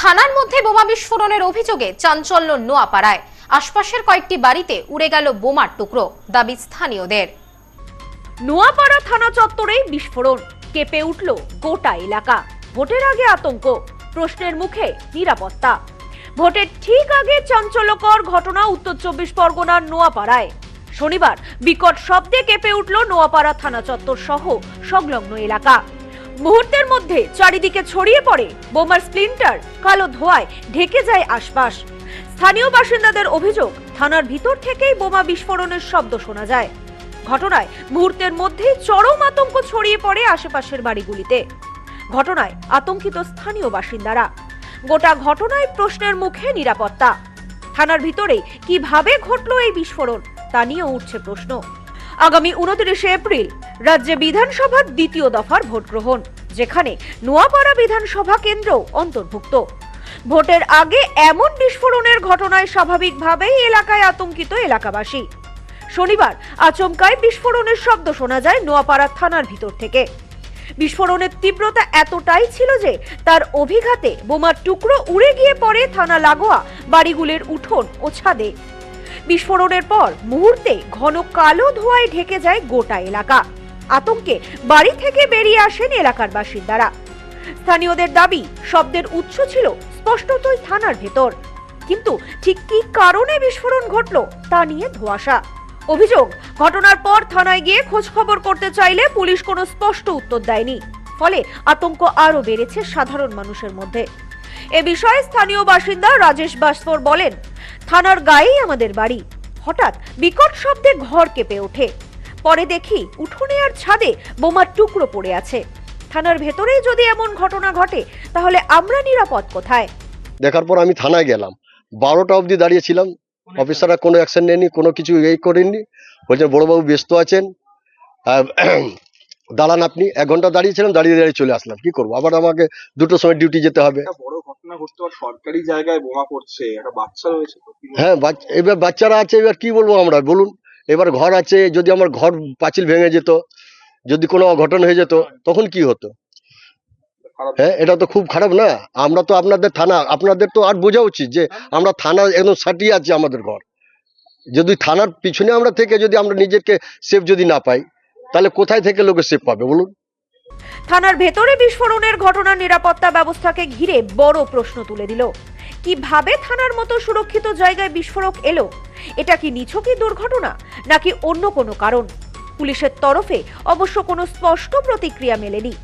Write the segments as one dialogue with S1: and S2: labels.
S1: থানার মধ্যে বোমা বিস্ফোরণের অভিযোগে চাঞ্চল্য নোয়াপাড়ায়। আশপাশের কয়েকটি বাড়িতে উড়ে গেল বোমার টুকরো, দাবি স্থানীয়দের।
S2: নোয়াপাড়া থানা চত্বরে বিস্ফোরণ, কেঁপে উঠল গোটা এলাকা। ভোটের আগে আতঙ্ক, প্রশ্নের মুখে নিরাপত্তা। ভোটের ঠিক আগে চাঞ্চল্যকর ঘটনা উত্তর 24 পরগনার নোয়াপাড়ায়। শনিবার বিকট শব্দে কেঁপে উঠল নোয়াপাড়া থানা চত্বর সহ সংলগ্ন এলাকা। মুহূর্তের মধ্যে চারিদিকে ছড়িয়ে পড়ে বোমার স্প্লিন্টার, কালো ধোঁয়ায় ঢেকে যায় আশপাশ। স্থানীয় বাসিন্দাদের অভিযোগ, থানার ভিতর থেকেই বোমা বিস্ফোরণের শব্দ শোনা যায়। ঘটনায় মুহূর্তের মধ্যেই চরম আতঙ্ক ছড়িয়ে পড়ে আশেপাশের বাড়িগুলিতে। ঘটনায় আতঙ্কিত স্থানীয় বাসিন্দারা। গোটা ঘটনায় প্রশ্নের মুখে নিরাপত্তা। থানার ভিতরে কিভাবে ঘটল এই বিস্ফোরণ তা নিয়ে উঠছে প্রশ্ন। আগামী 29 এপ্রিল রাজ্যে বিধানসভার দ্বিতীয় দফার ভোট গ্রহণ, যেখানে নোয়াপাড়া বিধানসভা কেন্দ্র অন্তর্ভুক্ত। ভোটের আগে এমন বিস্ফোরণের ঘটনায় স্বাভাবিকভাবেই এলাকায় আতঙ্কিত এলাকাবাসী। শনিবার আচমকায় বিস্ফোরণের শব্দ শোনা যায় নোয়াপাড়া থানার ভিতর থেকে। বিস্ফোরণের তীব্রতা এতটাই ছিল যে তার অভিঘাতে বোমার টুকরো উড়ে গিয়ে পড়ে থানা লাগোয়া বাড়িগুলির উঠোন ও ছাদে। বিস্ফোরণের পর মুহূর্তে ঘন কালো ধোঁয়ায় ঢেকে যায় গোটা এলাকা। আতঙ্কে বাড়ি থেকে বেরিয়ে আসেন এলাকার বাসিন্দারা। স্থানীয়দের দাবি, শব্দের উৎস ছিল স্পষ্টতই থানার ভেতর, কিন্তু ঠিক কি কারণে বিস্ফোরণ ঘটল তা নিয়ে ধোঁয়াশা। অভিযোগ, ঘটনার পর থানায় গিয়ে খোঁজ খবর করতে চাইলে পুলিশ কোনো স্পষ্ট উত্তর দেয়নি। ফলে আতঙ্ক আরো বেড়েছে সাধারণ মানুষের মধ্যে। এ বিষয়ে স্থানীয় বাসিন্দা রাজেশ বাসফর বলেন, থানার গায়েই আমাদের বাড়ি। হঠাৎ বিকট শব্দে ঘর কেঁপে ওঠে। পরে দেখি উঠোনে আর ছাদে বোমার টুকরো পড়ে আছে। থানার ভেতরেই যদি এমন ঘটনা ঘটে তাহলে আমরা নিরাপদ কোথায়?
S3: দেখার পর আমি থানায় গেলাম, 12টা অবধি দাঁড়িয়েছিলাম। অফিসাররা কোনো অ্যাকশন নেয়নি, কোনো কিছু করেননি। বলছেন বড়বাবু ব্যস্ত আছেন, দাঁড়ান আপনি। 1 ঘন্টা দাঁড়িয়েছিলাম, দাঁড়িয়ে দাঁড়িয়ে চলে আসলাম। কি করবো, আবার আমাকে 2টোর সময় ডিউটি যেতে হবে।
S4: বড় ঘটনা ঘটতে আর সরকারি জায়গায় বোমা পড়ছে, একটা বাচ্চা রয়েছে।
S3: হ্যাঁ, এবার বাচ্চারা আছে, এবার কি বলবো আমরা বলুন। এবার ঘর আছে, যদি আমার ঘর পাঁচিল ভেঙে যেত, যদি কোনো অঘটন হয়ে যেত তখন কি হতো? হ্যাঁ, এটা তো খুব খারাপ না। আমরা তো আপনাদের থানা, আপনাদের তো আর বোঝা উচিত যে আমরা থানা একদম সাটিয়ে আছে আমাদের ঘর। যদি থানার পিছনে আমরা থেকে যদি আমরা নিজেকে সেফ যদি না পাই, তাহলে কোথায় থেকে লোকে সেফ পাবে বলুন?
S2: থানার ভেতরে বিস্ফোরণের ঘটনার নিরাপত্তা ব্যবস্থাকে ঘিরে বড় প্রশ্ন তুলে দিল। কিভাবে থানার মতো সুরক্ষিত জায়গায় বিস্ফোরক এলো? এটা কি নিছকই দুর্ঘটনা নাকি অন্য কোনো কারণ? পুলিশের তরফে অবশ্য কোনো স্পষ্ট প্রতিক্রিয়া মেলেনি।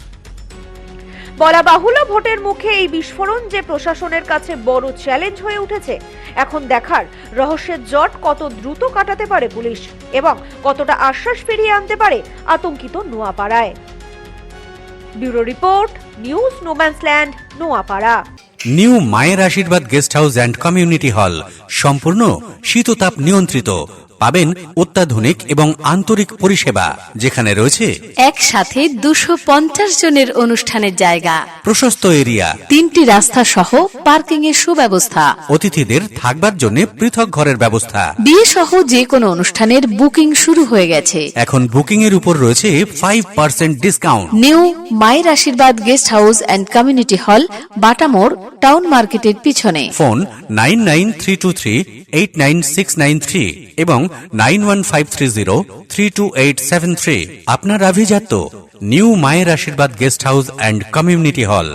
S2: বলা বাহুল্য, ভোটের মুখে এই বিস্ফোরণ যে প্রশাসনের কাছে বড় চ্যালেঞ্জ হয়ে উঠেছে। এখন দেখার, রহস্যের জট কত দ্রুত কাটাতে পারে পুলিশ এবং কতটা আশ্বাস ফিরিয়ে আনতে পারে আতঙ্কিত নোয়াপাড়ায়। Bureau report, news no man's land, Noapara.
S5: New মায়ের আশীর্বাদ guest house and community hall সম্পূর্ণ শীততাপ নিয়ন্ত্রিত। পাবেন অত্যাধুনিক এবং আন্তরিক পরিষেবা, যেখানে রয়েছে
S6: একসাথে 250 জনের অনুষ্ঠানের জায়গা,
S5: প্রশস্ত এরিয়া,
S6: 3টি রাস্তা সহ পার্কিং এর সুব্যবস্থা,
S5: অতিথিদের থাকবার জন্য পৃথক ঘরের ব্যবস্থা।
S6: বিয়ে সহ যে কোনো অনুষ্ঠানের বুকিং শুরু হয়ে গেছে।
S5: এখন বুকিং এর উপর রয়েছে 5% ডিসকাউন্ট।
S6: নিউ মায়ের আশীর্বাদ guest house and community hall, বাটামোড়, town মার্কেটের পিছনে।
S5: ফোন 9932389693 এবং 9153032873। আপনার আভিজাত্য নিউ মায়ের আশীর্বাদ guest house and community hall.